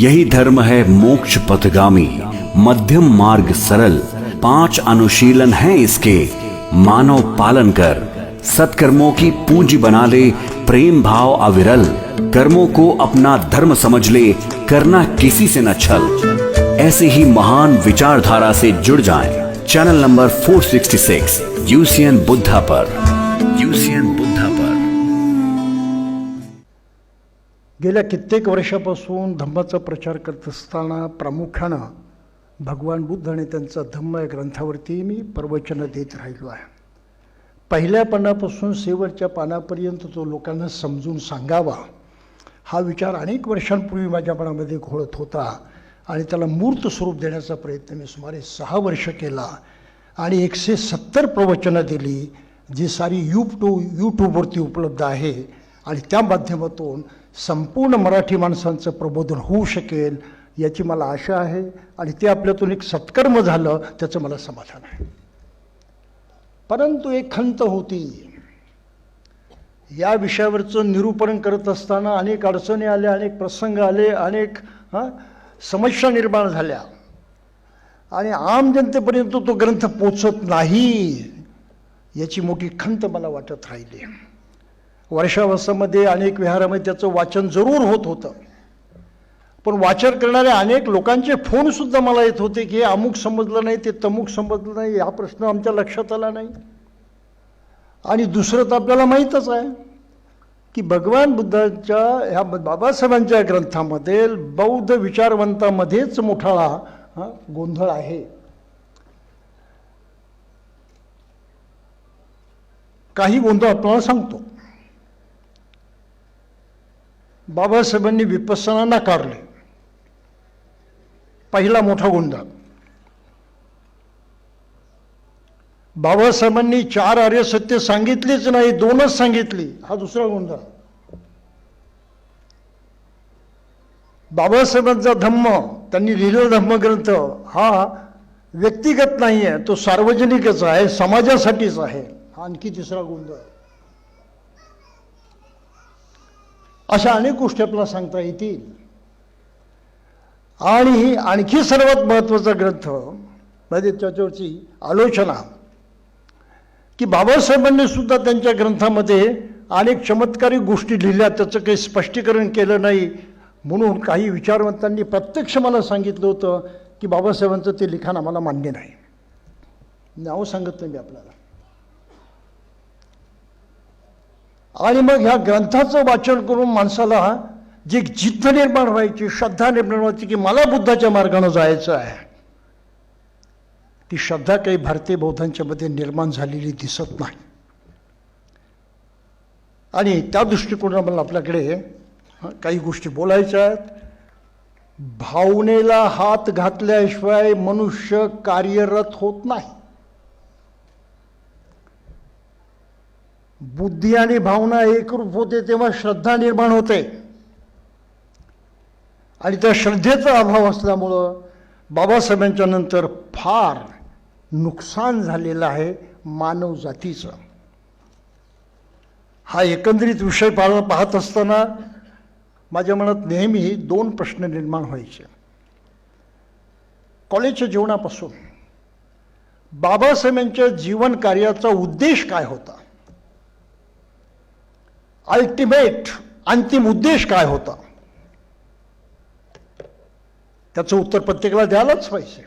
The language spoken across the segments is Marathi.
यही धर्म है मोक्ष पथगामी, मध्यम मार्ग सरल। 5 अनुशीलन हैं इसके, मानव पालन कर। सत्कर्मों की पूंजी बना ले, प्रेम भाव अविरल। कर्मों को अपना धर्म समझ ले, करना किसी से न छल। ऐसे ही महान विचारधारा से जुड़ जाएं। चैनल नंबर 466 यूसीएन बुद्धा पर। यूसीएन बुद्धा पर। गेल्या कित्येक वर्षापासून धम्माचा प्रचार करत असताना प्रामुख्यानं भगवान बुद्ध आणि त्यांचा धम्म या ग्रंथावरती मी प्रवचनं देत राहिलो आहे। पहिल्या पानापासून शेवटच्या पानापर्यंत तो लोकांना समजून सांगावा हा विचार अनेक वर्षांपूर्वी माझ्या मनामध्ये घोळत होता आणि त्याला मूर्त स्वरूप देण्याचा प्रयत्न मी सुमारे 6 वर्ष केला आणि 170 प्रवचनं दिली, जी सारी यूट्यूबवरती उपलब्ध आहे आणि त्या माध्यमातून संपूर्ण मराठी माणसांचं प्रबोधन होऊ शकेल याची मला आशा आहे आणि ते आपल्यातून एक सत्कर्म झालं त्याचं मला समाधान आहे। परंतु एक खंत होती, या विषयावरचं निरूपण करत असताना अनेक अडचणी आल्या, अनेक प्रसंग आले, अनेक समस्या निर्माण झाल्या आणि आम जनतेपर्यंत तो ग्रंथ पोचत नाही याची मोठी खंत मला वाटत राहिली। वर्षावसामध्ये अनेक विहारामध्ये त्याचं वाचन जरूर होत होतं, पण वाचन करणाऱ्या अनेक लोकांचे फोनसुद्धा मला येत होते की हे अमुक समजलं नाही, ते तमुक समजलं नाही, हा प्रश्न आमच्या लक्षात आला नाही। आणि दुसरं तर आपल्याला माहीतच आहे की भगवान बुद्धांच्या ह्या बाबासाहेबांच्या ग्रंथामध्ये बौद्ध विचारवंतामध्येच मोठा गोंधळ आहे। काही गोंधळ आपल्याला सांगतो। बाबासाहेबांनी विपස්සना नाकारले, पहिला मोठा गोंधळ। बाबासाहेबांनी 4 आर्य सत्य सांगितलीच नाही, 2च सांगितली, हा दुसरा गोंधळ। बाबासाहेबांचा धम्म, त्यांनी लिहिलेला धम्मग्रंथ हा व्यक्तिगत नाही आहे, तो सार्वजनिकच आहे, समाजासाठीच आहे, हा आणखी तिसरा गोंधळ। अशा अनेक गोष्टी आपल्याला सांगता येतील। आणि आणखी सर्वात महत्त्वाचा ग्रंथ म्हणजे त्याच्यावरची आलोचना की बाबासाहेबांनी सुद्धा त्यांच्या ग्रंथामध्ये अनेक चमत्कारिक गोष्टी लिहिल्या, त्याचं काही स्पष्टीकरण केलं नाही, म्हणून काही विचारवंतांनी प्रत्यक्ष मला सांगितलं होतं की बाबासाहेबांचं ते लिखाण आम्हाला मान्य नाही। नाव सांगत नाही मी आपल्याला। आणि मग ह्या ग्रंथाचं वाचन करून माणसाला जी जिद्द निर्माण व्हायची, श्रद्धा निर्माण व्हायची की मला बुद्धाच्या मार्गाने जायचं आहे, ती श्रद्धा काही भारतीय बौद्धांच्या मध्ये निर्माण झालेली दिसत नाही। आणि त्या दृष्टिकोनातून आपल्याकडे काही गोष्टी बोलायच्या आहेत। भावनेला हात घातल्याशिवाय मनुष्य कार्यरत होत नाही। बुद्धी आणि भावना एकरूप होते तेव्हा श्रद्धा निर्माण होते आणि त्या श्रद्धेचा अभाव असल्यामुळं बाबासाहेबांच्या नंतर फार नुकसान झालेलं आहे मानव जातीचं। हा एकंदरीत विषय पाहत असताना माझ्या मनात नेहमी 2 प्रश्न निर्माण व्हायचे। कॉलेजच्या जीवनापासून बाबासाहेबांच्या जीवन कार्याचा उद्देश काय होता, अल्टिमेट अंतिम उद्देश काय होता, त्याचं उत्तर प्रत्येकाला द्यायलाच पाहिजे।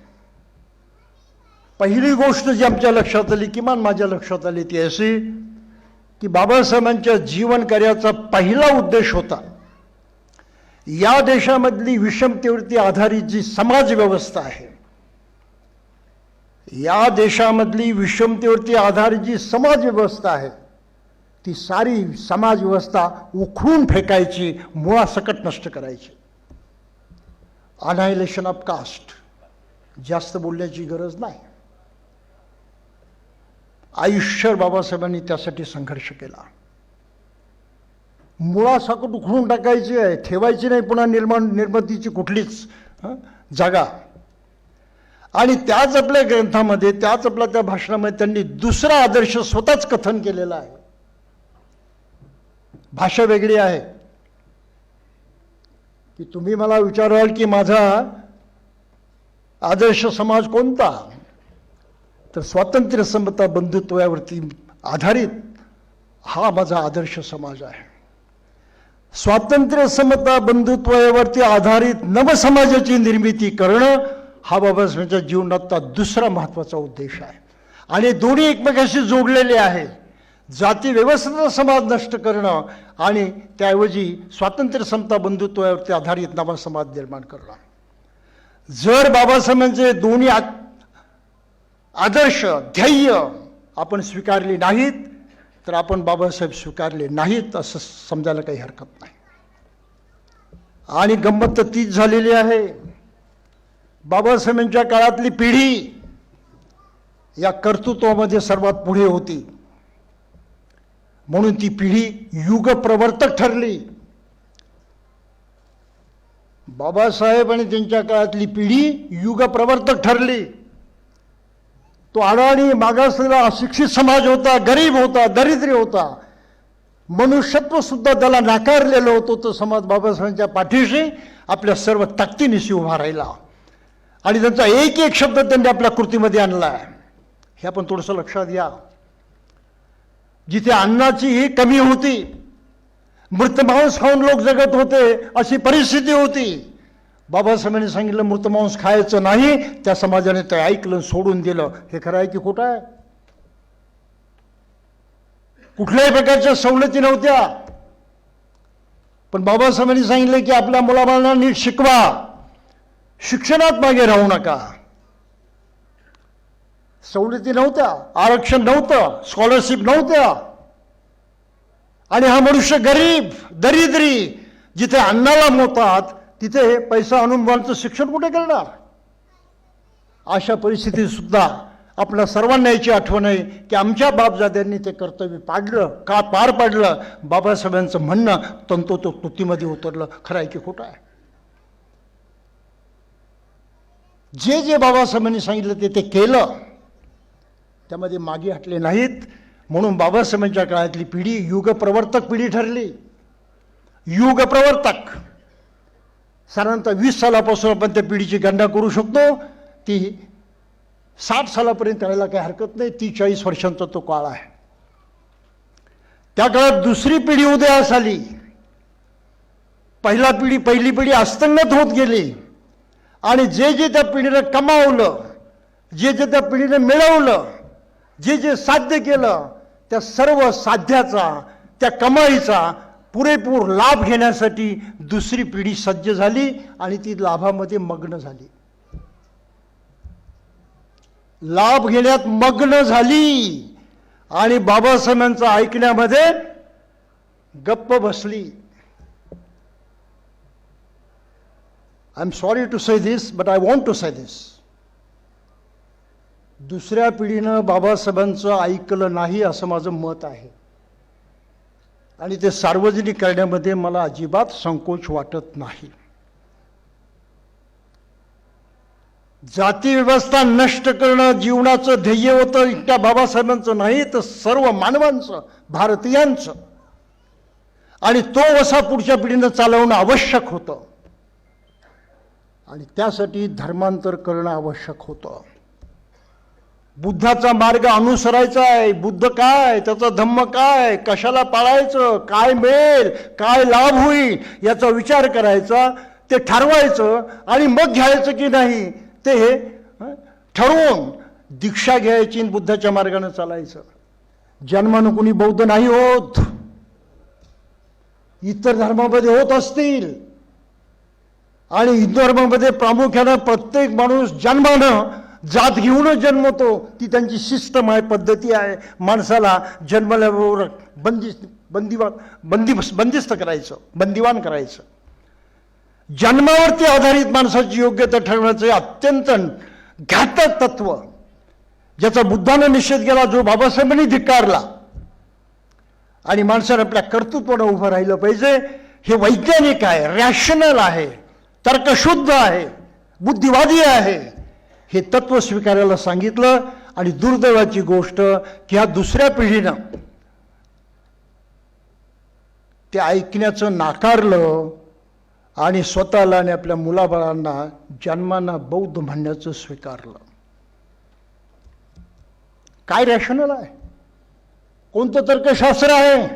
पहिली गोष्ट जी आमच्या लक्षात आली, किमान माझ्या लक्षात आली, ती अशी की बाबासाहेबांच्या जीवन कार्याचा पहिला उद्देश होता या देशामधली विषमतेवरती आधारित जी समाज व्यवस्था आहे, या देशामधली विषमतेवरती आधारित जी समाज व्यवस्था आहे, ती सारी समाज व्यवस्था उखडून फेकायची, मुळासकट नष्ट करायची। अनायलेशन ऑफ कास्ट, जास्त बोलण्याची गरज नाही। आयुष्यभर बाबासाहेबांनी त्यासाठी संघर्ष केला। मुळासकट उखडून टाकायची आहे, ठेवायची नाही पुन्हा निर्मितीची कुठलीच जागा। आणि त्याच आपल्या ग्रंथामध्ये, त्याच आपल्या त्या भाषणामध्ये त्यांनी दुसरा आदर्श स्वतःच कथन केलेला आहे। भाषा वेगळी आहे, की तुम्ही मला विचाराल की माझा आदर्श समाज कोणता, तर स्वातंत्र्य समता बंधुत्वावरती आधारित हा माझा आदर्श समाज आहे. स्वातंत्र्य समता बंधुत्वावरती आधारित नवसमाजाची निर्मिती करणं हा बाबासाहेबांच्या जीवनातला दुसरा महत्त्वाचा उद्देश आहे. आणि दोन्ही एकमेकाशी जोडलेले आहेत. जाती व्यवस्थेचा समाज नष्ट करणं आणि त्याऐवजी स्वातंत्र्य समता बंधुत्वावरती आधारित नवा समाज निर्माण करणं. जर बाबासाहेबांचे दोन्ही आदर्श ध्येय आपण स्वीकारली नाहीत तर आपण बाबासाहेब स्वीकारले नाहीत असं समजायला काही हरकत नाही. आणि गंमत तर तीच झालेली आहे. बाबासाहेबांच्या काळातली पिढी या कर्तृत्वामध्ये सर्वात पुढे होती, म्हणून ती पिढी युगप्रवर्तक ठरली. बाबासाहेब आणि त्यांच्या काळातली पिढी युगप्रवर्तक ठरली. तो अडाणी, मागासलेला, अशिक्षित समाज होता, गरीब होता, दरिद्री होता, मनुष्यत्व सुद्धा त्याला नाकारलेलं होतं. तो समाज बाबासाहेबांच्या पाठीशी आपल्या सर्व ताकदीनिशी उभा राहिला आणि त्यांचा एक एक शब्द त्यांनी आपल्या कृतीमध्ये आणला आहे. हे आपण थोडंसं लक्षात घ्या. जिथे अन्नाची कमी होती, मृतमांस खाऊन लोक जगत होते, अशी परिस्थिती होती, बाबासाहेबांनी सांगितलं मृतमांस खायचं नाही. त्या समाजाने ते ऐकलं, सोडून दिलं. हे खरं आहे की खोटं आहे? कुठल्याही प्रकारच्या सवलती नव्हत्या, पण बाबासाहेबांनी सांगितलं की आपल्या मुलाबाळांना नीट शिकवा, शिक्षणात मागे राहू नका. सवलती नव्हत्या, आरक्षण नव्हतं, स्कॉलरशिप नव्हत्या. आणि हा मनुष्य गरीब, दरिद्री, जिथे अन्नाला मोतात तिथे पैसा आणून मुलांचं शिक्षण कुठे करणार? अशा परिस्थितीत सुद्धा आपल्या सर्वांना याची आठवण आहे की आमच्या बापजाद्यांनी ते कर्तव्य पाडलं, का पार पाडलं. बाबासाहेबांचं म्हणणं तंतोतंत कृतीमध्ये उतरलं. खरं आहे की खोटं आहे? जे जे बाबासाहेबांनी सांगितलं ते केलं, त्यामध्ये मागे हटले नाहीत. म्हणून बाबासाहेबांच्या काळातली पिढी युगप्रवर्तक पिढी ठरली. युगप्रवर्तक. साधारणतः 20 सालापासून आपण त्या पिढीची गणना करू शकतो. ती 60 सालापर्यंत राहायला काही हरकत नाही. 30-40 वर्षांचा तो काळ आहे. त्या काळात दुसरी पिढी उदयास आली. पहिली पिढी अस्तंगत होत गेली आणि जे जे त्या पिढीनं कमावलं, जे जे त्या पिढीनं मिळवलं, जे जे साध्य केलं, त्या सर्व साध्याचा, त्या कमाईचा पुरेपूर लाभ घेण्यासाठी दुसरी पिढी सज्ज झाली आणि ती लाभामध्ये मग्न झाली. लाभ घेण्यात मग्न झाली आणि बाबासाहेबांचं ऐकण्यामध्ये गप्प बसली. I am sorry to say this, but I want to say this. दुसऱ्या पिढीनं बाबासाहेबांचं ऐकलं नाही असं माझं मत आहे आणि ते सार्वजनिक करण्यामध्ये मला अजिबात संकोच वाटत नाही. जाती व्यवस्था नष्ट करणं जीवनाचं ध्येय होतं. त्या बाबासाहेबांचं नाही तर सर्व मानवांचं, भारतीयांचं. आणि तो वसा पुढच्या पिढीनं चालवणं आवश्यक होतं आणि त्यासाठी धर्मांतर करणं आवश्यक होतं. बुद्धाचा मार्ग अनुसरायचा आहे. बुद्ध काय, त्याचा धम्म काय, कशाला पाळायचं, काय मिळेल, काय लाभ होईल याचा विचार करायचा, ते ठरवायचं आणि मग घ्यायचं की नाही ते ठरवून दीक्षा घ्यायची, बुद्धाच्या मार्गाने चालायचं. जन्मानं कुणी बौद्ध नाही होत. इतर धर्मामध्ये होत असतील आणि हिंदू धर्मामध्ये प्रामुख्यानं प्रत्येक माणूस जन्मानं जात घेऊनच जन्मतो. ती त्यांची सिस्टम आहे, पद्धती आहे. माणसाला जन्मल्याबरोबर बंदिस्त करायचं, बंदिवान करायचं. जन्मावरती आधारित माणसाची योग्यता ठरवण्याचं अत्यंत घातक तत्व ज्याचा बुद्धानं निषेध केला, जो बाबासाहेबांनी धिक्कारला. आणि माणसानं आपल्या कर्तृत्वानं उभं राहिलं पाहिजे. हे वैज्ञानिक आहे, रॅशनल आहे, तर्कशुद्ध आहे, बुद्धिवादी आहे. हे तत्व स्वीकारायला सांगितलं. आणि दुर्दैवाची गोष्ट की ह्या दुसऱ्या पिढीनं ते ऐकण्याचं नाकारलं आणि स्वतःला आणि आपल्या मुलाबाळांना जन्माना बौद्ध म्हणण्याचं स्वीकारलं. काय रॅशनल आहे? कोणतं तर्कशास्त्र आहे?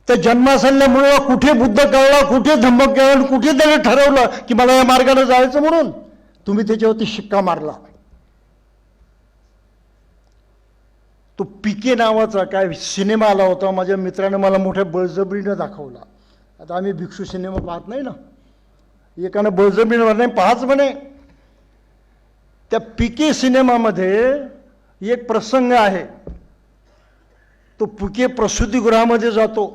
त्या जन्मासल्यामुळे कुठे बुद्ध कळला, कुठे धम्म कळलं, कुठे त्याने ठरवलं की मला या मार्गाने जायचं म्हणून? तुम्ही त्याच्यावरती शिक्का मारला. तो पीके नावाचा काय सिनेमा आला होता, माझ्या मित्राने मला मोठ्या बळजबरीनं दाखवला. आता आम्ही भिक्षू सिनेमा पाहत नाही ना, एकानं बळजबरीनं नाही पाहाच म्हणे. त्या पीके सिनेमामध्ये एक प्रसंग आहे. तो पीके प्रसूतिगृहामध्ये जातो,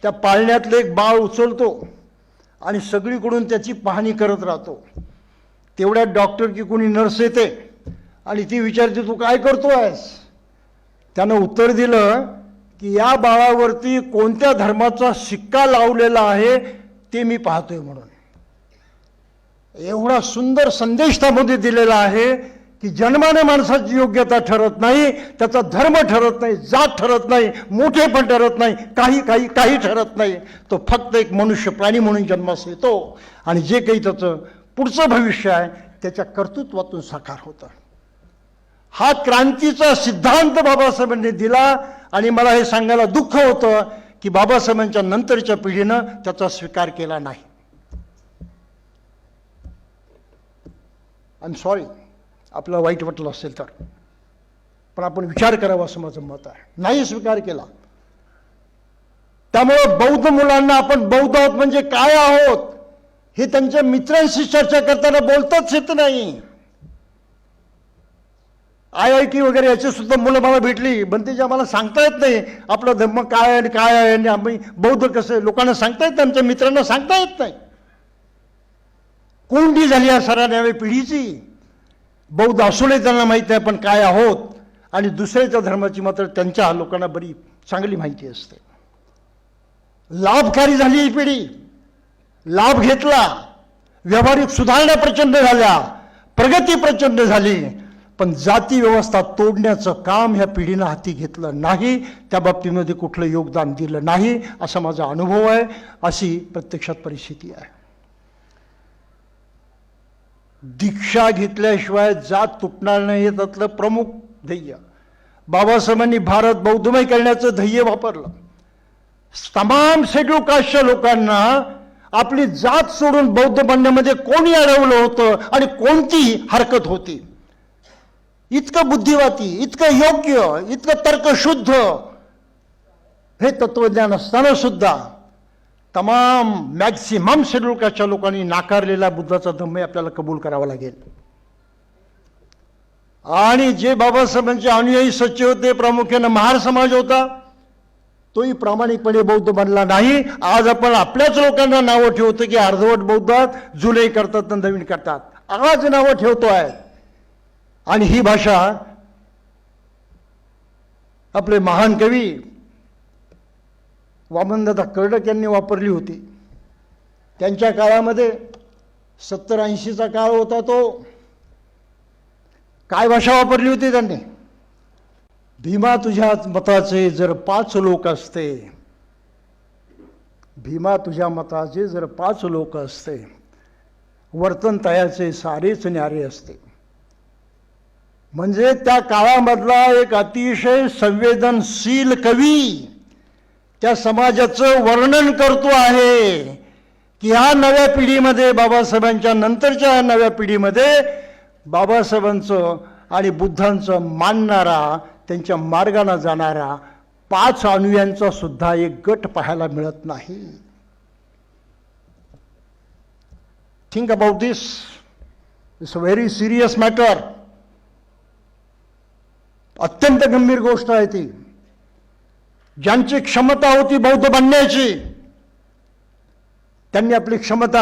त्या पाळण्यातलं एक बाळ उचलतो आणि सगळीकडून त्याची पाहणी करत राहतो. तेवढ्यात डॉक्टर की कोणी नर्स येते आणि ती विचारते, तू काय करतोयस? त्यानं उत्तर दिलं की या बाळावरती कोणत्या धर्माचा शिक्का लावलेला आहे ते मी पाहतोय म्हणून. एवढा सुंदर संदेश त्यामध्ये दिलेला आहे की जन्माने माणसाची योग्यता ठरत नाही, त्याचा धर्म ठरत नाही, जात ठरत नाही, मोठे पण ठरत नाही, काही ठरत नाही. तो फक्त एक मनुष्य प्राणी म्हणून जन्मास येतो आणि जे काही त्याचं पुढचं भविष्य आहे त्याच्या कर्तृत्वातून साकार होतं. हा क्रांतीचा सिद्धांत बाबासाहेबांनी दिला आणि मला हे सांगायला दुःख होतं की बाबासाहेबांच्या नंतरच्या पिढीनं त्याचा स्वीकार केला नाही. आय एम सॉरी आपल्याला वाईट वाटलं असेल तर, पण आपण विचार करावा असं माझं मत आहे. नाही स्वीकार केला. त्यामुळे बौद्ध मुलांना आपण बौद्ध आहोत म्हणजे काय आहोत हे त्यांच्या मित्रांशी चर्चा करताना बोलताच येत नाही. IIT वगैरे याची सुद्धा मुलं मला भेटली, पण त्याची आम्हाला सांगता येत नाही आपला धर्म काय आणि काय आहे आणि आम्ही बौद्ध कसं, लोकांना सांगता येत नाही, आमच्या मित्रांना सांगता येत नाही. कोंडी झाली या साऱ्या नव्या पिढीची. बौद्ध असूनही त्यांना माहीत नाही आपण काय आहोत आणि दुसऱ्याच्या धर्माची मात्र त्यांच्या लोकांना बरी चांगली माहिती असते. लाभकारी झाली ही पिढी, लाभ घेतला, व्यावहारिक सुधारणा प्रचंड झाल्या, प्रगती प्रचंड झाली, पण जाती व्यवस्था तोडण्याचं काम ह्या पिढीनं हाती घेतलं नाही, त्या बाबतीमध्ये कुठलं योगदान दिलं नाही असा माझा अनुभव आहे. अशी प्रत्यक्षात परिस्थिती आहे. दीक्षा घेतल्याशिवाय जात तुटणार नाही हे त्यातलं प्रमुख ध्येय. बाबासाहेबांनी भारत बौद्धमय करण्याचं ध्येय वापरलं. तमाम शेड्यूल कास्टच्या लोकांना आपली जात सोडून बौद्ध बनण्यामध्ये कोणी अडवलं होतं आणि कोणती हरकत होती? इतकं बुद्धिवादी, इतकं योग्य, इतकं तर्कशुद्ध हे तत्वज्ञान असताना सुद्धा तमाम मॅक्सिमम शेड्यूल कास्टच्या लोकांनी नाकारलेला बुद्धाचा धम्म आपल्याला कबूल करावा लागेल. आणि जे बाबासाहेबांचे अनुयायी सच्चे होते, प्रामुख्याने महार समाज होता, तोही प्रामाणिकपणे बौद्ध बनला नाही. आज आपण आपल्याच लोकांना नावं ठेवतो की अर्धवट बौद्धात, जुलै करतात आणि नवीन करतात, आज नावं ठेवतो आहे. आणि ही भाषा आपले महान कवी वामनदादा कर्डक यांनी वापरली होती. त्यांच्या काळामध्ये 70-80चा काळ होता तो. काय भाषा वापरली होती त्यांनी? भीमा तुझ्या मताचे जर 5 लोक असते, भीमा तुझ्या मताचे जर 5 लोक असते, वर्तन तयाचे सारेच न्यारे असते. म्हणजे त्या काळामधला एक अतिशय संवेदनशील कवी त्या समाजाचं वर्णन करतो आहे की ह्या नव्या पिढीमध्ये, बाबासाहेबांच्या नंतरच्या नव्या पिढीमध्ये बाबासाहेबांचं आणि बुद्धांचं मानणारा, त्यांच्या मार्गाने जाणारा 5 अनुयांचा सुद्धा एक गट पाहायला मिळत नाही. Think about this. It's a very serious matter. अत्यंत गंभीर गोष्ट आहे ती. ज्यांची क्षमता होती बौद्ध बनण्याची, त्यांनी आपली क्षमता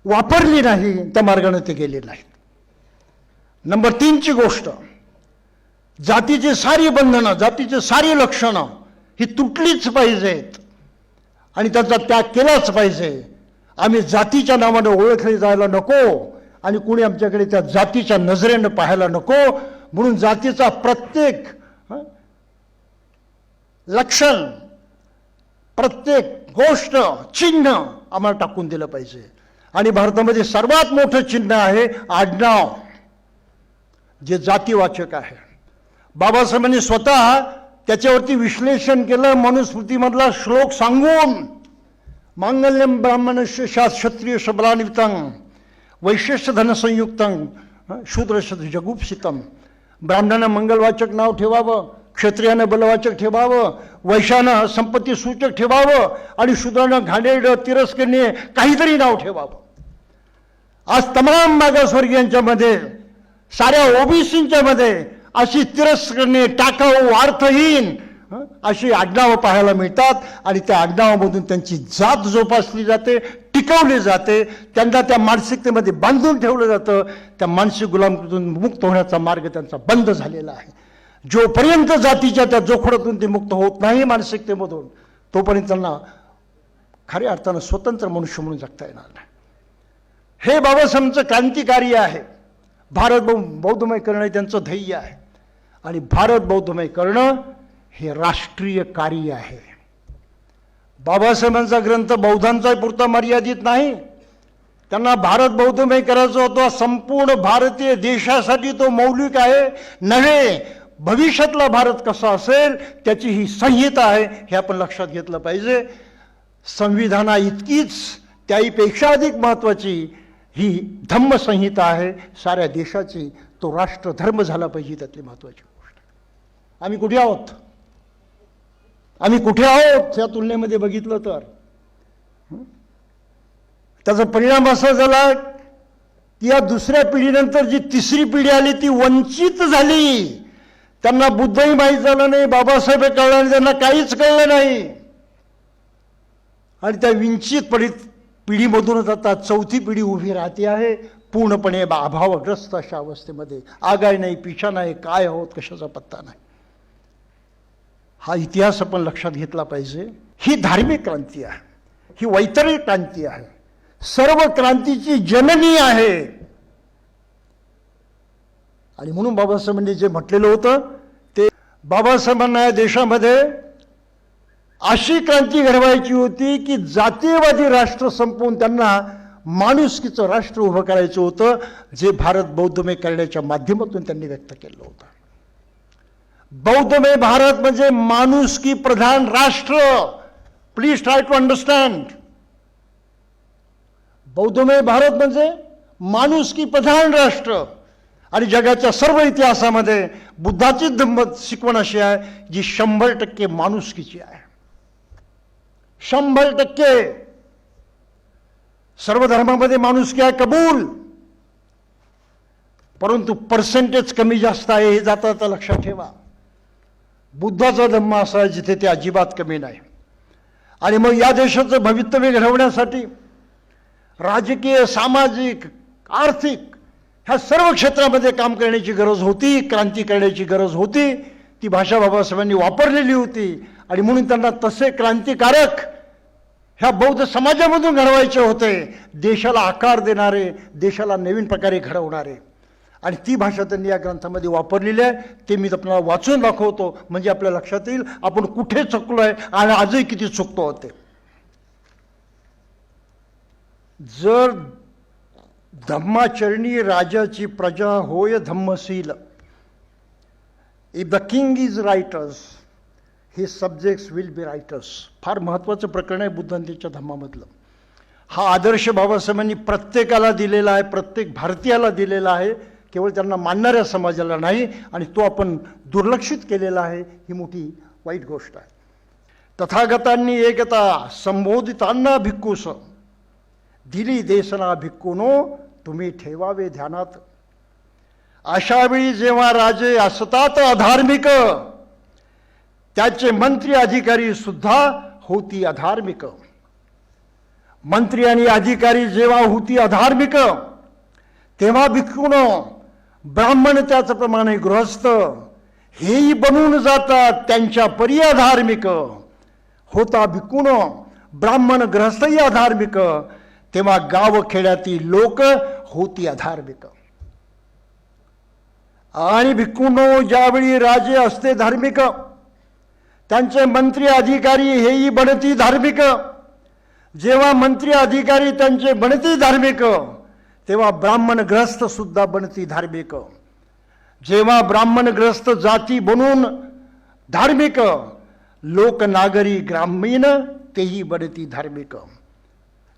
वापरली नाही, त्या मार्गाने ते गेले नाहीत. नंबर 3ची गोष्ट, जातीची सारी बंधनं, जातीची सारी लक्षणं ही तुटलीच पाहिजेत आणि त्याचा त्याग केलाच पाहिजे. आम्ही जातीच्या नावाने ओळखले जायला नको आणि कोणी आमच्याकडे त्या जातीच्या नजरेनं पाहायला नको. म्हणून जातीचा प्रत्येक लक्षण, प्रत्येक गोष्ट चिन्ह आम्हाला टाकून दिलं पाहिजे. आणि भारतामध्ये सर्वात मोठं चिन्ह आहे आडनाव, जे जातीवाचक आहे. बाबासाहेबांनी स्वतः त्याच्यावरती विश्लेषण केलं मनुस्मृतीमधला श्लोक सांगून, मांगल्यम ब्राह्मणस्य क्षत्रिय शबलान्वितं वैश्यस्य धनसंयुक्तं शूद्रस्य जगुप्सितं. ब्राह्मणानं मंगलवाचक नाव ठेवावं, क्षत्रियानं बलवाचक ठेवावं, वैश्यानं संपत्ती सूचक ठेवावं आणि शूद्रानं घाणेरडं तिरस्करणीय काहीतरी नाव ठेवावं. आज तमाम मागासवर्गीयांच्या मध्ये, साऱ्या ओबीसींच्या मध्ये अशी तिरस्करणीय, टाकाऊ, अर्थहीन अशी आडनावं पाहायला मिळतात. आणि त्या आडनावामधून त्यांची जात जोपासली जाते, टिकवली जाते, त्यांना त्या मानसिकतेमध्ये बांधून ठेवलं जातं. त्या मानसिक गुलामीतून मुक्त होण्याचा मार्ग त्यांचा बंद झालेला आहे. जोपर्यंत जातीच्या त्या जोखडातून ते मुक्त होत नाही मानसिकतेमधून, तोपर्यंत त्यांना खऱ्या अर्थानं स्वतंत्र मनुष्य म्हणून जगता येणार नाही. हे बाबासाहेबांचं क्रांतिकार्य आहे. भारत बौद्धमय करणं हे त्यांचं ध्येय आहे. आणि भारत बौद्धमय करणं हे राष्ट्रीय कार्य आहे. बाबासाहेबांचा ग्रंथ बौद्धांचा पुरता मर्यादित नाही. त्यांना भारत बौद्धमय करायचा होता. संपूर्ण भारतीय देशासाठी तो मौलिक आहे. नव्हे, भविष्यातला भारत कसा असेल त्याची ही संहिता आहे, हे आपण लक्षात घेतलं पाहिजे. संविधाना इतकीच त्याहीपेक्षा अधिक महत्त्वाची ही धम्मसंहिता आहे साऱ्या देशाची. तो राष्ट्रधर्म झाला पाहिजे, त्यातली महत्त्वाची गोष्ट. आम्ही कुठे आहोत? आम्ही कुठे आहोत या तुलनेमध्ये बघितलं तर त्याचा परिणाम असा झाला की या दुसऱ्या पिढीनंतर जी तिसरी पिढी आली ती वंचित झाली. त्यांना बुद्धही माहीत झालं नाही, बाबासाहेब कळलं नाही, त्यांना काहीच कळलं नाही. आणि त्या वंचित पिढीमधूनच आता चौथी पिढी उभी राहते आहे, पूर्णपणे अभावग्रस्त अशा अवस्थेमध्ये. आगाय नाही, पिछा नाही, काय आहोत कशाचा पत्ता नाही. हा इतिहास आपण लक्षात घेतला पाहिजे. ही धार्मिक क्रांती आहे, ही वैतरिक क्रांती आहे, सर्व क्रांतीची जननी आहे. आणि म्हणून बाबासाहेबांनी जे म्हटलेलं होतं ते, बाबासाहेबांना या देशामध्ये अशी क्रांती घडवायची होती की जातीयवादी राष्ट्र संपवून त्यांना माणुसकीचं राष्ट्र उभं करायचं होतं, जे भारत बौद्धमय करण्याच्या माध्यमातून त्यांनी व्यक्त केलं होतं. बौद्धमय भारत म्हणजे माणुसकी प्रधान राष्ट्र. Please try to understand. बौद्धमय भारत म्हणजे माणुसकी प्रधान राष्ट्र. आणि जगाच्या सर्व इतिहासामध्ये बुद्धाची धम्म शिकवण अशी आहे जी 100% माणुसकीची आहे. 100%. सर्व धर्मामध्ये माणुसकी आहे कबूल, परंतु पर्सेंटेज कमी जास्त आहे हे जाता जाता लक्षात ठेवा. बुद्धाचा धम्म असा आहे जिथे ते अजिबात कमी नाही. आणि मग या देशाचं भवितव्य घडवण्यासाठी राजकीय, सामाजिक, आर्थिक ह्या सर्व क्षेत्रामध्ये काम करण्याची गरज होती, क्रांती करण्याची गरज होती. ती भाषा बाबासाहेबांनी वापरलेली होती. आणि म्हणून त्यांना तसे क्रांतिकारक ह्या बौद्ध समाजामधून घडवायचे होते, देशाला आकार देणारे, देशाला नवीन प्रकारे घडवणारे. आणि ती भाषा त्यांनी या ग्रंथामध्ये वापरलेली आहे. ते मी आपल्याला वाचून दाखवतो, म्हणजे आपल्या लक्षात येईल आपण कुठे चुकलो आहे आणि आजही किती चुकतो होते. जर धम्माचरणी राजाची प्रजा होय Dhammasheel, if the king is writers his subjects will be writers. फार महत्त्वाचं प्रकरण आहे बुद्धांच्या धम्मामधलं. हा आदर्श बाबासाहेबांनी प्रत्येकाला दिलेला आहे, प्रत्येक भारतीयाला दिलेला आहे, केवळ त्यांना मानणाऱ्या समाजाला नाही. आणि तो आपण दुर्लक्षित केलेला आहे, ही मोठी वाईट गोष्ट आहे. तथागतांनी एकता संबोधितांना भिक्खूस दिली देसना भिक्खूनो तुम्ही ठेवावे ध्यानात. अशा वेळी जेव्हा राजे असतात अधार्मिक, त्याचे मंत्री अधिकारी सुद्धा होती अधार्मिक. मंत्री आणि अधिकारी जेव्हा होती अधार्मिक, तेव्हा भिक्खूनो ब्राह्मण त्याचप्रमाणे गृहस्थ हेही बनून जातात त्यांच्या परी अधार्मिक. होता भिक्खूनो ब्राह्मण गृहस्थही अधार्मिक, तेव्हा गावखेड्यातील लोक होती अधार्मिक. आणि भिक्खूंनो ज्यावेळी राजे असते धार्मिक, त्यांचे मंत्री अधिकारी हेही बनती धार्मिक. जेव्हा मंत्री अधिकारी त्यांचे बनती धार्मिक, तेव्हा ब्राह्मणग्रस्त सुद्धा बनती धार्मिक. जेव्हा ब्राह्मणग्रस्त जाती बनून धार्मिक, लोकनागरी ग्रामीण तेही बनती धार्मिक.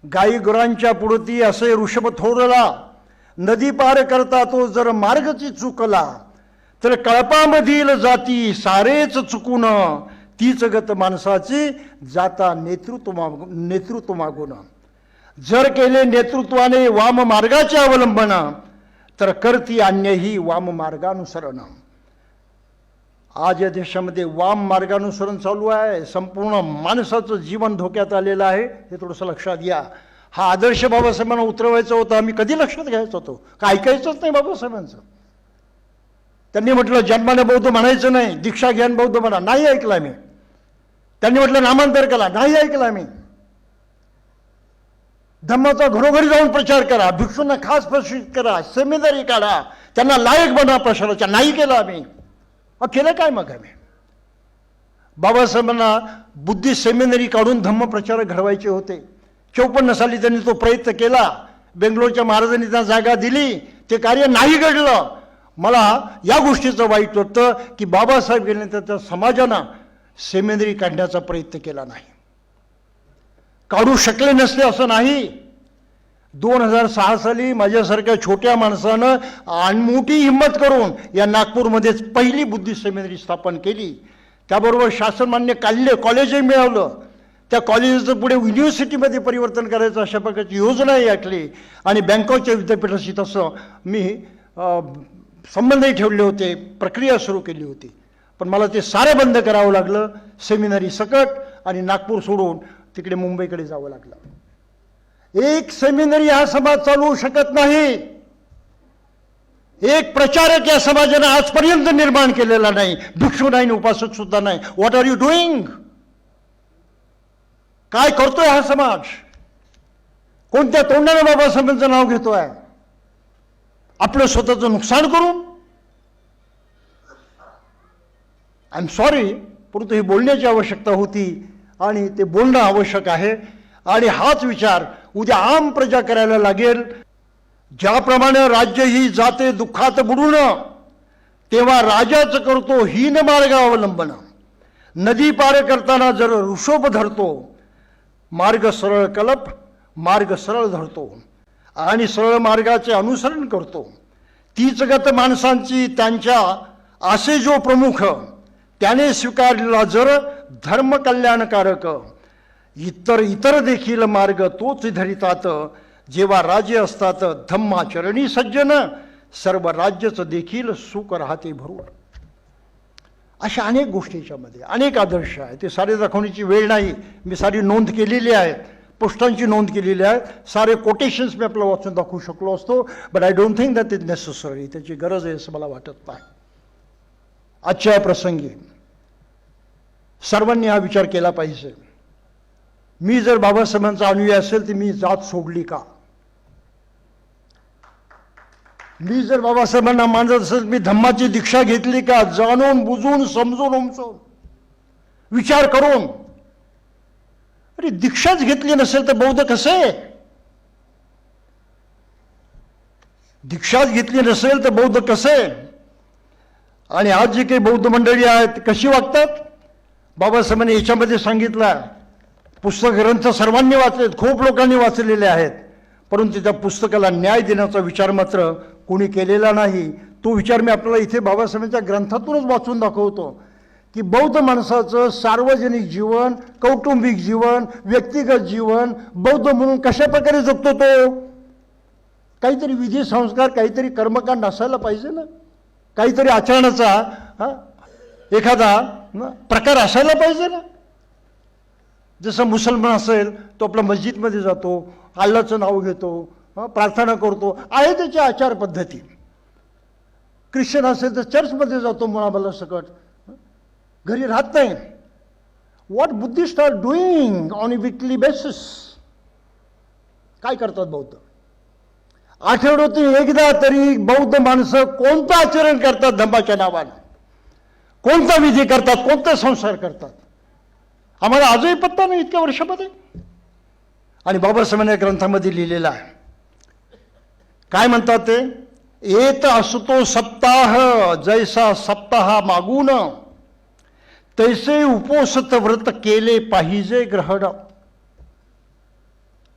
गाई गुरांच्या पुढती असे ऋषभ थोरला, नदी पार करता तो जर मार्गची चुकला, तर कळपामधील जाती सारेच चुकून, तीच गत माणसाची जाता नेतृत्व मागून. जर केले नेतृत्वाने वाम मार्गाचे अवलंबन, तर करती अन्यही वाम मार्गानुसरण. आज या देशामध्ये वाम मार्गानुसरण चालू आहे. संपूर्ण माणसाचं जीवन धोक्यात आलेलं आहे, हे थोडंसं लक्षात घ्या. हा आदर्श बाबासाहेबांना उतरवायचा होता, आम्ही कधी लक्षात घ्यायचं होतो का? ऐकायचंच नाही बाबासाहेबांचं. त्यांनी म्हटलं जन्माने बौद्ध म्हणायचं नाही, दीक्षा घ्यान बौद्ध म्हणा, नाही ऐकला मी. त्यांनी म्हटलं नामांतर करा, नाही ऐकला मी. धम्माचा घरोघरी जाऊन प्रचार करा, भिक्षूंना खास प्रशिक्षित करा, सेमिनारी काढा, त्यांना लायक बना प्रचाराच्या, नाही केला आम्ही. केलं काय मग आम्ही? बाबासाहेबांना बुद्धी सेमिनरी काढून धम्म प्रचार घडवायचे होते. 54 साली त्यांनी तो प्रयत्न केला. बेंगलोरच्या महाराजांनी त्यांना जागा दिली, ते कार्य नाही घडलं. मला या गोष्टीचं वाईट वाटतं की बाबासाहेब गेल्यानंतर त्या समाजानं सेमिनरी काढण्याचा प्रयत्न केला नाही. काढू शकले नसले असं नाही. 2006 साली माझ्यासारख्या छोट्या माणसानं अनमोठी हिंमत करून या नागपूरमध्येच पहिली बुद्धिस्ट सेमिनरी स्थापन केली. त्याबरोबर शासनमान्य कॉलेजही मिळवलं. त्या कॉलेजचं पुढे युनिव्हर्सिटीमध्ये परिवर्तन करायचं अशा प्रकारची योजनाही आखली आणि बँकॉकच्या विद्यापीठाशी तसं मी संबंधही ठेवले होते, प्रक्रिया सुरू केली होती. पण मला ते सारे बंद करावं लागलं, सेमिनरी सकट, आणि नागपूर सोडून तिकडे मुंबईकडे जावं लागलं. एक सेमिनरी हा समाज चालवू शकत नाही. एक प्रचारक या समाजाने आजपर्यंत निर्माण केलेला नाही. भिक्षू नाही, उपासक सुद्धा नाही. What are you doing? काय करतोय हा समाज? कोणत्या तोंडाने बाबासाहेबांचं नाव घेतोय? आपलं स्वतःचं नुकसान करून? आय एम सॉरी, परंतु ही बोलण्याची आवश्यकता होती आणि ते बोलणं आवश्यक आहे. आणि हाच विचार उद्या आम प्रजा करायला लागेल. ज्याप्रमाणे राज्य ही जाते दुःखात बुडून, तेव्हा राजाच करतो हीन मार्ग अवलंबन. नदी पार करताना जर ऋषभ धरतो, मार्ग सरळ कलप मार्ग सरळ धरतो आणि सरळ मार्गाचे अनुसरण करतो. तीच गत माणसांची त्यांच्या असे जो प्रमुख, त्याने स्वीकारलेला जर धर्म कल्याणकारक, इतर देखील मार्ग तोच धरितात. जेव्हा राज्य असतात धम्माचरणी सज्जन, सर्व राज्यच देखील सुख राहते भरून. अशा अनेक गोष्टीच्या मध्ये अनेक आदर्श आहेत. ते सारे दाखवण्याची वेळ नाही. मी सारी नोंद केलेली आहे, पोस्टांची नोंद केलेली आहे. सारे कोटेशन्स मी आपल्याला वाचून दाखवू शकलो असतो, but I don't think that is necessary. त्याची गरज आहे असं मला वाटत नाही. आजच्या प्रसंगी सर्वांनी हा विचार केला पाहिजे. मी जर बाबासाहेबांचा अनुयायी असेल तर मी जात सोडली का? मी जर बाबासाहेबांना मानत असेल मी धम्माची दीक्षा घेतली का? जाणून बुजून समजून उमजून विचार करून. अरे दीक्षाच घेतली नसेल तर बौद्ध कसे? दीक्षाच घेतली नसेल तर बौद्ध कसे? आणि आज जी काही बौद्ध मंडळी आहेत कशी वागतात? बाबासाहेबांनी याच्यामध्ये सांगितलं, पुस्तक ग्रंथ सर्वांनी वाचलेत, खूप लोकांनी वाचलेले आहेत, परंतु त्या पुस्तकाला न्याय देण्याचा विचार मात्र कोणी केलेला नाही. तो विचार मी आपल्याला इथे बाबासाहेबांच्या ग्रंथातूनच वाचून दाखवतो की बौद्ध माणसाचं सार्वजनिक जीवन, कौटुंबिक जीवन, व्यक्तिगत जीवन बौद्ध म्हणून कशा प्रकारे जगतो तो. काहीतरी विधी संस्कार, काहीतरी कर्मकांड असायला पाहिजे ना, काहीतरी आचरणाचा एखादा प्रकार असायला पाहिजे ना. जसं मुसलमान असेल तो आपल्या मस्जिदमध्ये जातो, अल्लाचं नाव घेतो, प्रार्थना करतो, आहे त्याची आचार पद्धती. ख्रिश्चन असेल तर चर्चमध्ये जातो मुळाबला सकट, घरी राहत नाही. What Buddhist are doing on a weekly basis? काय करतात बौद्ध? आठवड्यातून एकदा तरी बौद्ध माणसं कोणतं आचरण करतात धम्माच्या नावानं? कोणता विधी करतात? कोणते संस्कार करतात? आम्हाला आजही पत्ता नाही इतक्या वर्षामध्ये. आणि बाबासाहेबांनी या ग्रंथामध्ये लिहिलेलं आहे. काय म्हणतात ते? येत असतो सप्ताह जैसा सप्ताह मागून, तैसे उपोसत व्रत केले पाहिजे ग्रहण.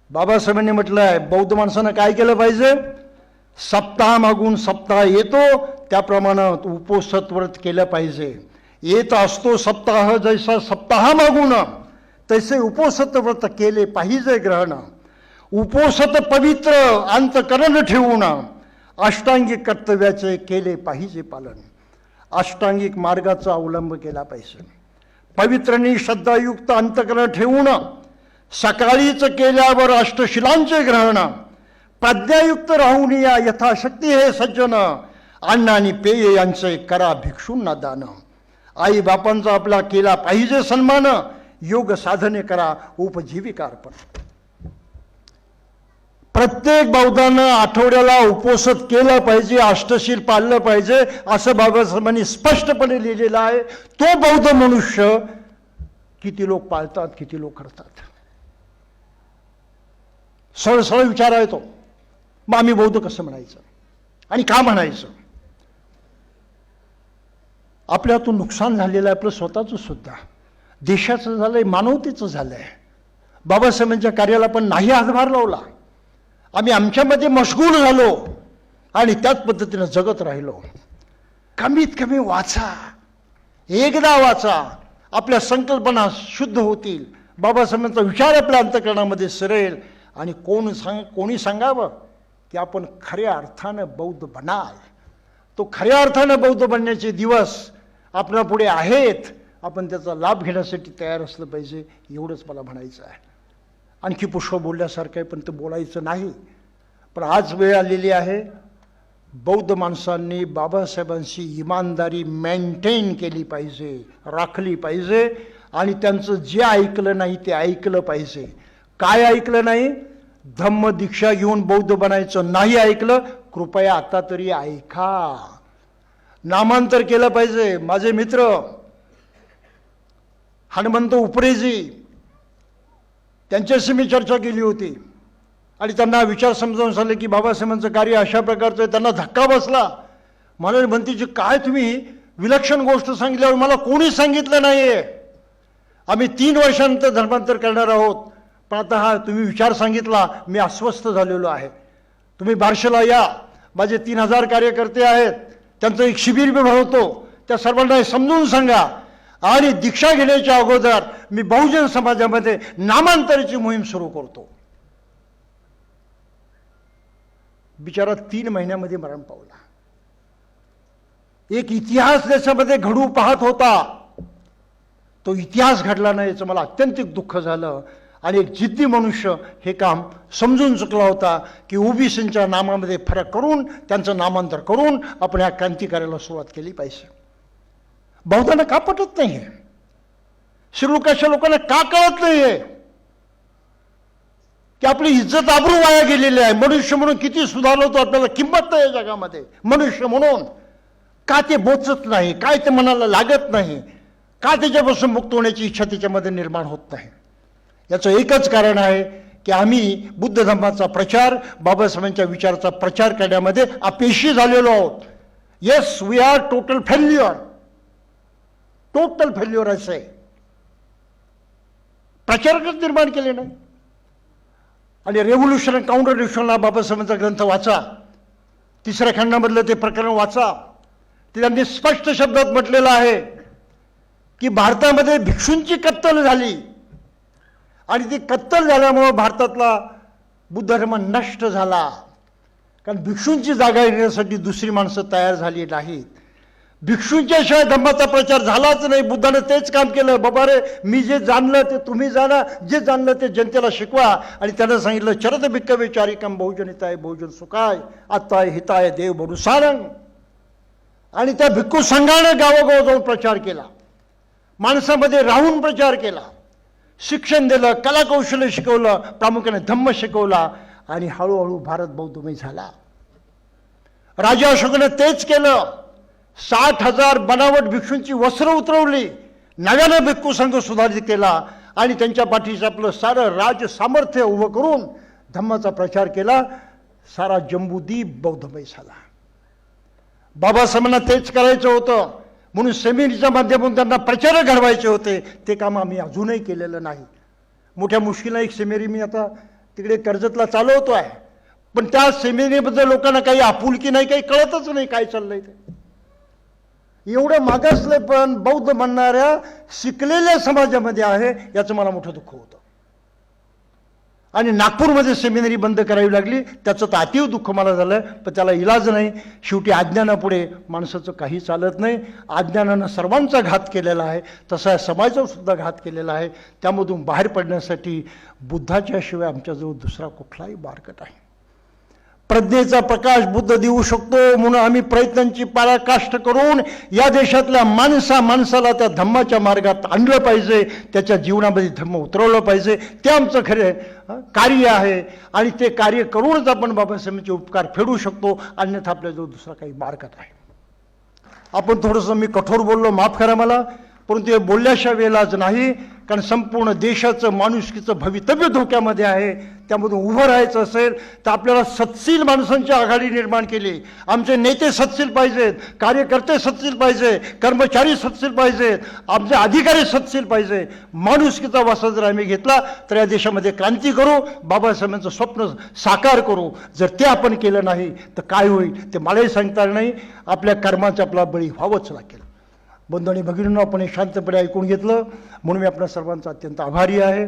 बाबासाहेबांनी म्हटलं आहे बौद्ध माणसानं काय केलं पाहिजे? सप्ताह मागून सप्ताह येतो त्याप्रमाणे उपोसत व्रत केलं पाहिजे. येत असतो सप्ताह जैसा सप्ताह मागून, तैसे उपोसत व्रत केले पाहिजे ग्रहण. उपोसत पवित्र अंतकरण ठेवून, अष्टांगिक कर्तव्याचे केले पाहिजे पालन. अष्टांगिक मार्गाचा अवलंब केला पाहिजे. पवित्रनी श्रद्धायुक्त अंतकरण ठेवून सकाळीच केल्यावर अष्टशिलांचे ग्रहण. प्रज्ञायुक्त राहून या यथाशक्ती हे सज्जन, अन्न आणि पेय यांचे करा भिक्षूंना दान. आई बापांचा आपला केला पाहिजे सन्मान, योग साधने करा उपजीविका अर्पण. प्रत्येक बौद्धानं आठवड्याला उपोषित केलं पाहिजे, अष्टशील पाळलं पाहिजे असं बाबासाहेबांनी स्पष्टपणे लिहिलेलं आहे. तो बौद्ध मनुष्य किती लोक पाळतात, किती लोक करतात? सरळ सरळ विचार आहे तो. मग आम्ही बौद्ध कसं म्हणायचं आणि का म्हणायचं? आपल्यातून नुकसान झालेलं आहे आपलं स्वतःचं सुद्धा, देशाचं झालंय, मानवतेचं झालंय. बाबासाहेबांच्या कार्याला पण नाही हातभार लावला. आम्ही आमच्यामध्ये मशगूल झालो आणि त्याच पद्धतीनं जगत राहिलो. कमीत कमी वाचा, एकदा वाचा, आपल्या संकल्पना शुद्ध होतील. बाबासाहेबांचा विचार आपल्या अंतःकरणामध्ये शिरेल आणि कोणी सांगावं की आपण खऱ्या अर्थानं बौद्ध बनाल. तो खऱ्या अर्थानं बौद्ध बनण्याचे दिवस आपल्यापुढे आहेत. आपण त्याचा लाभ घेण्यासाठी तयार असलं पाहिजे, एवढंच मला म्हणायचं आहे. आणखी पुष्कळ बोलल्यासारखं आहे पण ते बोलायचं नाही. पण आज वेळ आलेली आहे, बौद्ध माणसांनी बाबासाहेबांशी इमानदारी मेंटेन केली पाहिजे, राखली पाहिजे. आणि त्यांचं जे ऐकलं नाही ते ऐकलं पाहिजे. काय ऐकलं नाही? धम्म दीक्षा घेऊन बौद्ध बनायचं नाही ऐकलं, कृपया आता तरी ऐका. नामांतर केलं पाहिजे. माझे मित्र हनुमंत उपरेजी, त्यांच्याशी मी चर्चा केली होती आणि त्यांना विचार समजावून सांगितले की बाबासाहेबांचं कार्य अशा प्रकारचं आहे. त्यांना धक्का बसला. मला म्हणतीची काय तुम्ही विलक्षण गोष्ट सांगितल्यावर मला कोणी सांगितलं नाहीये. आम्ही 3 वर्षानंतर धर्मांतर करणार आहोत, पण आता हा तुम्ही विचार सांगितला, मी अस्वस्थ झालेलो आहे. तुम्ही बार्शीला या, माझे 3000 कार्यकर्ते आहेत, त्यांचं एक शिबिर मी भरवतो. त्या सर्वांना हे समजून सांगा. आणि दीक्षा घेण्याच्या अगोदर मी बहुजन समाजामध्ये नामांतराची मोहीम सुरू करतो. बिचारा 3 महिन्यामध्ये मरण पावला. एक इतिहास देशामध्ये घडू पाहत होता, तो इतिहास घडला नाही याचं मला अत्यंत दुःख झालं. आणि एक जिद्दी मनुष्य हे काम समजून चुकला होता की ओबीसींच्या नामामध्ये फरक करून त्यांचं नामांतर करून आपण या क्रांतिकार्याला सुरुवात केली पाहिजे. बौद्धांना का पटत नाही आहे? श्रीलंकाच्या लोकांना का कळत नाही आहे की आपली इज्जत आबरू वाया गेलेली आहे? मनुष्य म्हणून किती सुधारलो होतो, आपल्याला किंमत नाही या जगामध्ये. मनुष्य म्हणून का ते बोचत नाही? काय ते मनाला लागत नाही? का त्याच्यापासून मुक्त होण्याची इच्छा त्याच्यामध्ये निर्माण होत नाही? याचं एकच कारण आहे की आम्ही बुद्ध धर्माचा प्रचार, बाबासाहेबांच्या विचाराचा प्रचार करण्यामध्ये अपयशी झालेलो आहोत. Yes, we are total failure. Total failure असे प्रचारकच निर्माण केले नाही. आणि रेव्होल्युशन अँड काउंटर रेव्होल्युशनला बाबासाहेबांचा ग्रंथ वाचा, 3ऱ्या खंडामधलं ते प्रकरण वाचा. त्यांनी स्पष्ट शब्दात म्हटलेलं आहे की भारतामध्ये भिक्षूंची कत्तल झाली आणि ती कत्तल झाल्यामुळे भारतातला बुद्ध धर्म नष्ट झाला. कारण भिक्षूंची जागा येण्यासाठी दुसरी माणसं तयार झाली नाहीत. भिक्षूंच्या शिवाय धर्माचा प्रचार झालाच नाही. बुद्धाने तेच काम केलं. बाबा रे, मी जे जाणलं ते तुम्ही जाणा, जे जाणलं ते जनतेला शिकवा. आणि त्यानं सांगितलं चरत भिक्कवे चारिकम बहुजन हिताय बहुजन सुखाय आत्ताय हिताय देव म्हणून सारंग. आणि त्या भिक्खू संघाने गावोगाव जाऊन प्रचार केला, माणसामध्ये राहून प्रचार केला, शिक्षण दिलं, कलाकौशल्य शिकवलं, प्रामुख्याने धम्म शिकवला आणि हळूहळू भारत बौद्धमय झाला. राजा अशोकाने तेच केलं. 60,000 बनावट भिक्षूंची वस्त्र उतरवली, नव्यानं भिक्खू संघ सुधारित केला आणि त्यांच्या पाठीशी आपलं सारं राज सामर्थ्य उभं करून धम्माचा प्रचार केला. सारा जम्बूद्वीप बौद्धमय झाला. बाबासाहेबांना तेच करायचं होतं, म्हणून सेमिनारच्या माध्यमातून त्यांना प्रचार घडवायचे होते. ते काम आम्ही अजूनही केलेलं नाही. मोठ्या मुश्किलनं एक सेमिनारी मी आता तिकडे कर्जतला चालवतो आहे, पण त्या सेमिनारीबद्दल लोकांना काही आपुलकी नाही, काही कळतच नाही काय चाललंय ते. एवढं मागासले पण बौद्ध म्हणणाऱ्या शिकलेल्या समाजामध्ये आहे, याचं मला मोठं दुःख होतं. आणि नागपूरमध्ये सेमिनारी बंद करावी लागली, त्याचं तर अतीव दुःख मला झालं. पण त्याला इलाज नाही. शेवटी अज्ञानापुढे माणसाचं काही चालत नाही. अज्ञानानं सर्वांचा घात केलेला आहे, तसा समाजाचा सुद्धा घात केलेला आहे. त्यामधून बाहेर पडण्यासाठी बुद्धाच्या शिवाय आमच्याजवळ दुसरा कुठलाही मार्ग नाही. प्रज्ञेचा प्रकाश बुद्ध देऊ शकतो, म्हणून आम्ही प्रयत्नांची पराकाष्ठा करून या देशातल्या माणसाला त्या धम्माच्या मार्गात आणलं पाहिजे, त्याच्या जीवनामध्ये धम्म उतरवलं पाहिजे. ते आमचं खरे कार्य आहे. आणि ते कार्य करूनच आपण बाबासाहेबांचे उपकार फेडू शकतो, अन्यथा आपल्याजवळ दुसरा काही मार्ग नाही. आपण थोडंसं मी कठोर बोललो, माफ करा मला, परंतु हे बोलल्याशिवाय वेळाच नाही. कारण संपूर्ण देशाचं माणुसकीचं भवितव्य धोक्यामध्ये आहे. त्यामधून उभं राहायचं असेल तर आपल्याला सत्शील माणसांची आघाडी निर्माण केली. आमचे नेते सत्शील पाहिजेत, कार्यकर्ते सत्शील पाहिजे, कर्मचारी सत्शील पाहिजेत, आमचे अधिकारी सत्शील पाहिजे. माणुसकीचा वासा जर आम्ही घेतला तर या देशामध्ये क्रांती करू, बाबासाहेबांचं स्वप्न साकार करू. जर ते आपण केलं नाही तर काय होईल ते मलाही सांगता येणार नाही. आपल्या कर्माचा आपला बळी व्हावंच लागेल. बंधू आणि भगिनींनो, आपण हे शांतपणे ऐकून घेतलं म्हणून मी आपल्या सर्वांचा अत्यंत आभारी आहे.